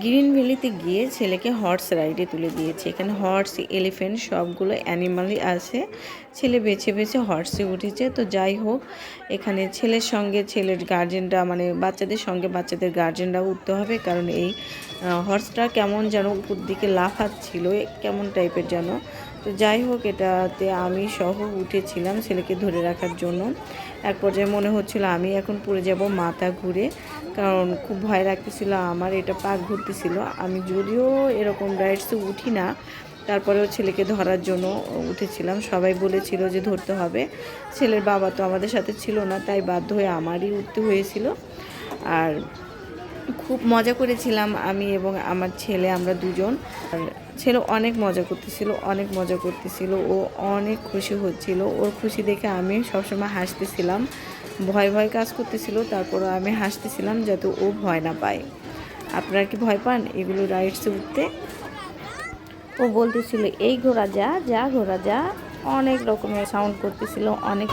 Green ভ্যালিতে গিয়ে ছেলেকে horse রাইডে তুলে দিয়েছে। এখানে হর্স, এলিফ্যান্ট সবগুলো অ্যানিমালই আছে। ছেলে বেছে বেছে হর্সে উঠেছে। তো যাই হোক, এখানে ছেলের সঙ্গে ছেলের গার্জেনরা, মানে বাচ্চাদের সঙ্গে বাচ্চাদের গার্জেনরাও উঠতে হবে, কারণ এই হর্সটা কেমন যেন উপর দিকে লাফাচ্ছিল, কেমন টাইপের যেন। তো যাই হোক, এটাতে আমি সহ উঠেছিলাম ছেলেকে ধরে রাখার জন্য। এক পর্যায়ে মনে হচ্ছিল আমি এখন পড়ে যাব মাথা ঘুরে, কারণ খুব ভয় লাগতেছিল আমার, এটা পা ঘুরতেছিল। আমি যদিও এরকম রাইডসে উঠি না, তারপরেও ছেলেকে ধরার জন্য উঠেছিলাম। সবাই বলেছিল যে ধরতে হবে। ছেলের বাবা তো আমাদের সাথে ছিল না, তাই বাধ্য হয়ে আমারই উঠতে হয়েছিল। আর খুব মজা করেছিলাম আমি এবং আমার ছেলে, আমরা দুজন। আর ছেলে অনেক মজা করতেছিল, অনেক মজা করতেছিল, ও অনেক খুশি হচ্ছিল। ওর খুশি দেখে আমি সবসময় হাসতেছিলাম। ভয় ভয় কাজ করতেছিল, তারপরও আমি হাসতেছিলাম যাতে ও ভয় না পায়। আপনারা কি ভয় পান এগুলো রাইডসে উঠতে? ও বলতেছিল এই ঘোড়া যা যা, ঘোড়া যা, অনেক রকমের সাউন্ড করতেছিল, অনেক।